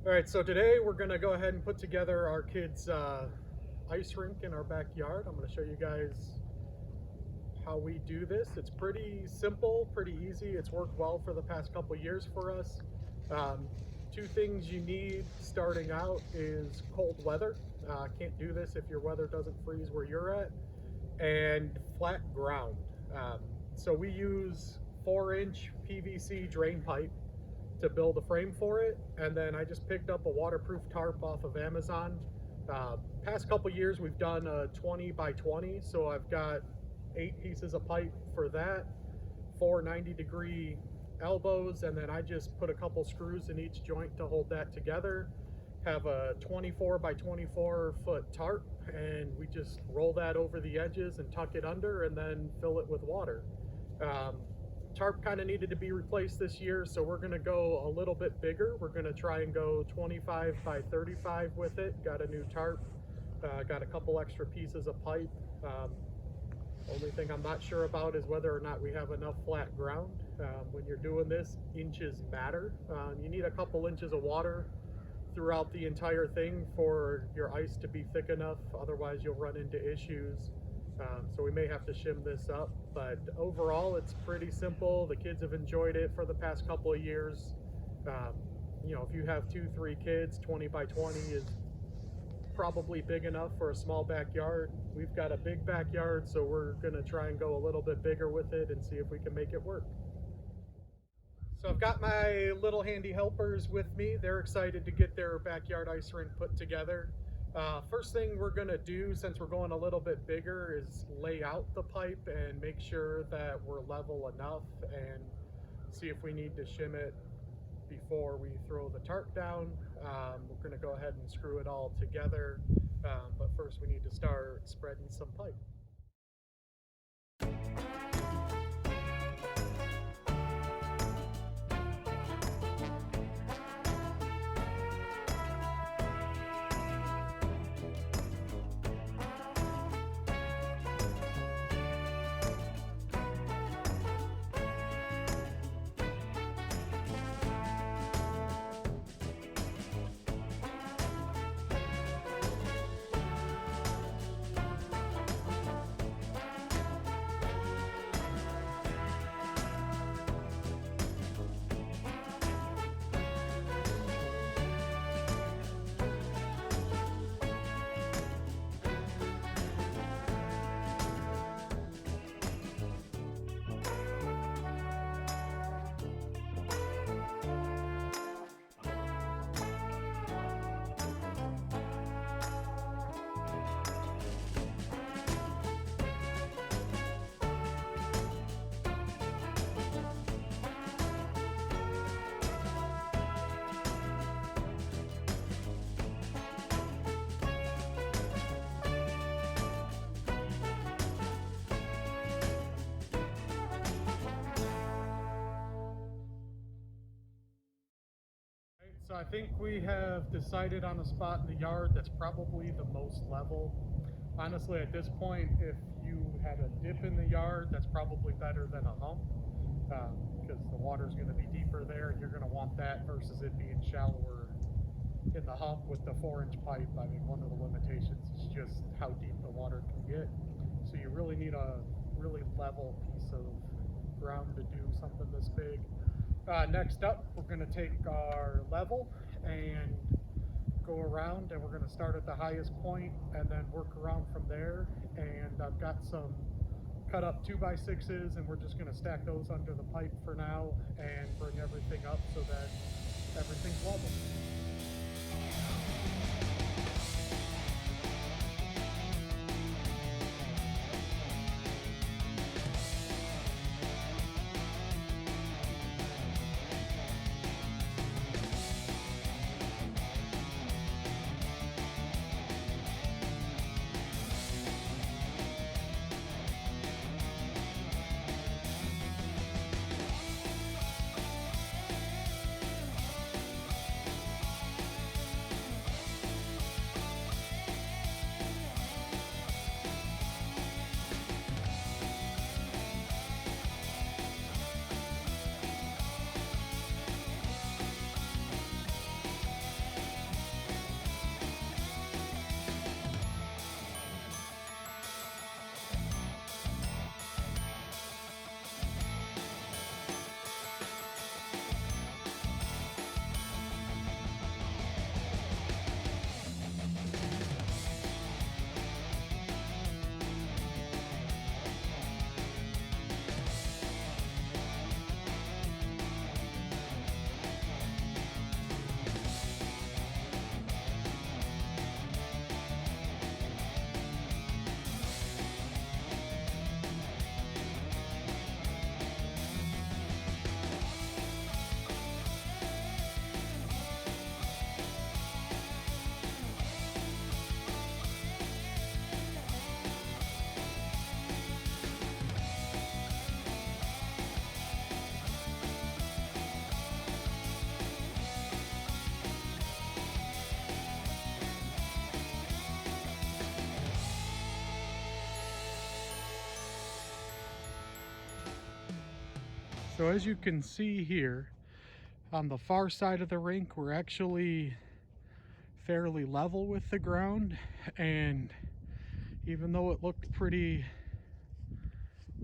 All right, so today we're going to go ahead and put together our kids' ice rink in our backyard. I'm going to show you guys how we do this. It's pretty simple, pretty easy. It's worked well for the past couple years for us. Um, Two things you need starting out is cold weather. Can't do this if your weather doesn't freeze where you're at, and flat ground. Um, so we use 4-inch PVC drain pipe to build a frame for it, and then I just picked up a waterproof tarp off of Amazon. Past couple years we've done a 20 by 20, so I've got 8 pieces of pipe for that, 4 90-degree elbows, and then I just put a couple screws in each joint to hold that together. Have a 24 by 24 foot tarp, and we just roll that over the edges and tuck it under and then fill it with water. Um, Tarp kind of needed to be replaced this year, so we're going to go a little bit bigger. We're going to try and go 25 by 35 with it. Got a new tarp, got a couple extra pieces of pipe. Only thing I'm not sure about is whether or not we have enough flat ground. When you're doing this, inches matter. You need a couple inches of water throughout the entire thing for your ice to be thick enough, otherwise you'll run into issues. So we may have to shim this up, but overall it's pretty simple. The kids have enjoyed it for the past couple of years. Um, if you have 2, 3 kids, 20 by 20 is probably big enough for a small backyard. We've got a big backyard, so we're gonna try and go a little bit bigger with it and see if we can make it work. So I've got my little handy helpers with me. They're excited to get their backyard ice rink put together. First thing we're gonna do, since we're going a little bit bigger, is lay out the pipe and make sure that we're level enough and see if we need to shim it before we throw the tarp down. We're gonna go ahead and screw it all together, but first we need to start spreading some pipe. So I think we have decided on a spot in the yard that's probably the most level. Honestly, at this point, if you had a dip in the yard, that's probably better than a hump, because the water's going to be deeper there, and you're going to want that versus it being shallower in the hump with the 4-inch pipe. I mean, one of the limitations is just how deep the water can get. So you really need a really level piece of ground to do something this big. Next up, we're going to take our level and go around, and we're going to start at the highest point and then work around from there. And I've got some cut up 2x6s, and we're just going to stack those under the pipe for now and bring everything up so that everything's level. So as you can see here, on the far side of the rink, we're actually fairly level with the ground, and even though it looked pretty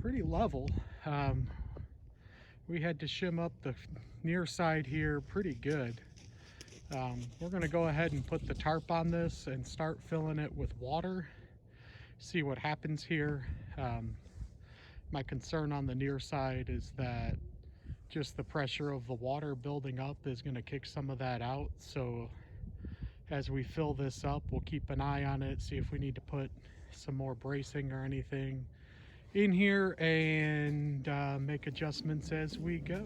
level, we had to shim up the near side here pretty good. We're going to go ahead and put the tarp on this and start filling it with water, see what happens here. My concern on the near side is that just the pressure of the water building up is going to kick some of that out. So as we fill this up, we'll keep an eye on it, see if we need to put some more bracing or anything in here, and make adjustments as we go.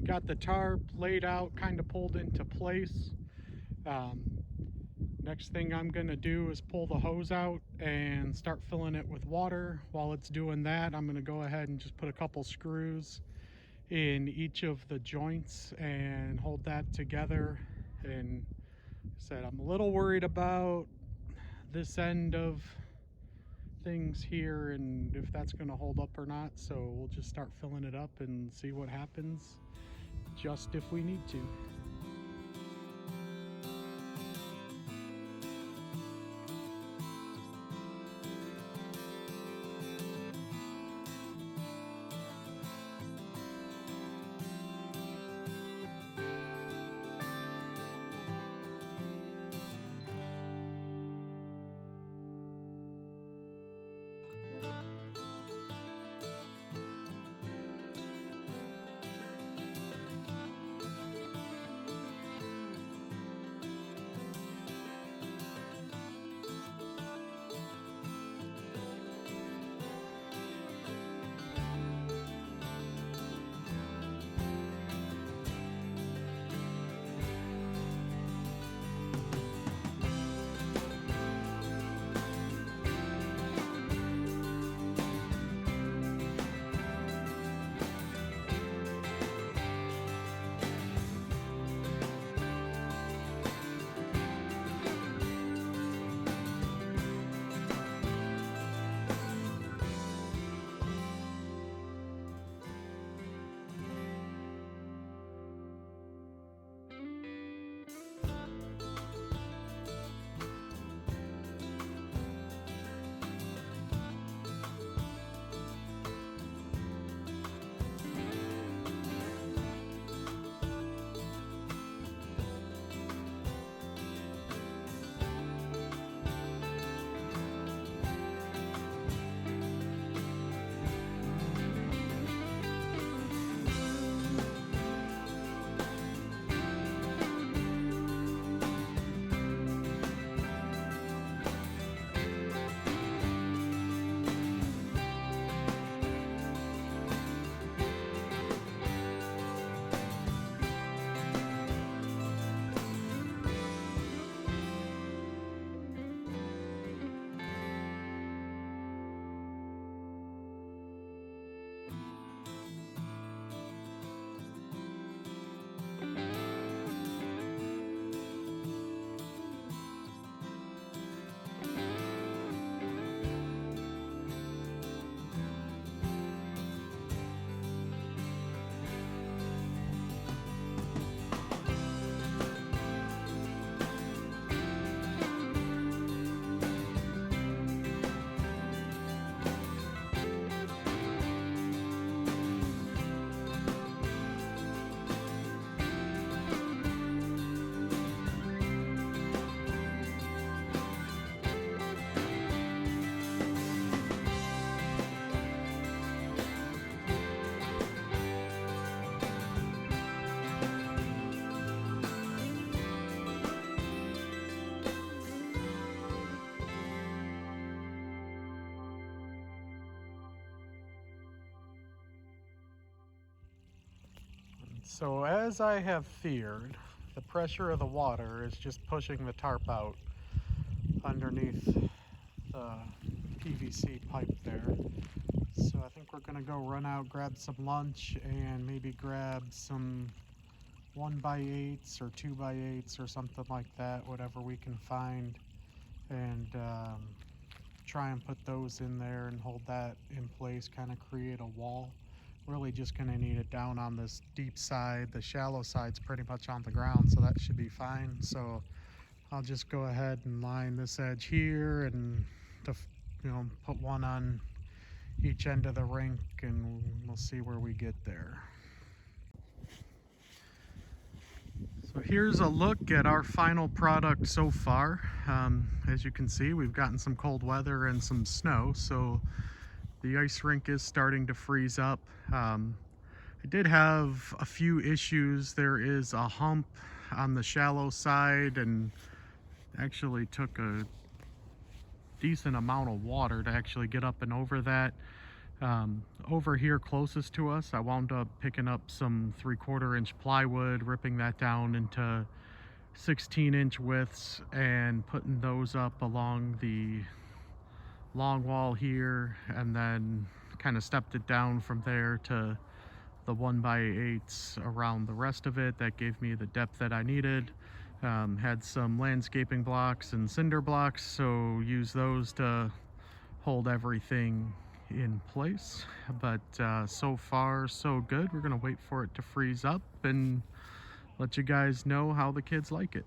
Got the tarp laid out, kind of pulled into place. Next thing I'm gonna do is pull the hose out and start filling it with water. While it's doing that, I'm gonna go ahead and just put a couple screws in each of the joints and hold that together. And like I said, I'm a little worried about this end of things here and if that's gonna hold up or not. So we'll just start filling it up and see what happens, just if we need to. So as I have feared, the pressure of the water is just pushing the tarp out underneath the PVC pipe there. So I think we're gonna go run out, grab some lunch, and maybe grab some 1x8s or 2x8s or something like that, whatever we can find, and try and put those in there and hold that in place, kind of create a wall. Really just going to need it down on this deep side. The shallow side's pretty much on the ground, so that should be fine. So I'll just go ahead and line this edge here and put one on each end of the rink, and we'll see where we get there. So here's a look at our final product so far. As you can see, we've gotten some cold weather and some snow, so the ice rink is starting to freeze up. I did have a few issues. There is a hump on the shallow side, and actually took a decent amount of water to actually get up and over that. Over here closest to us, I wound up picking up some 3/4 inch plywood, ripping that down into 16-inch widths and putting those up along the long wall here, and then kind of stepped it down from there to the 1x8s around the rest of it. That gave me the depth that I needed. Had some landscaping blocks and cinder blocks, so use those to hold everything in place. But so far so good. We're gonna wait for it to freeze up and let you guys know how the kids like it.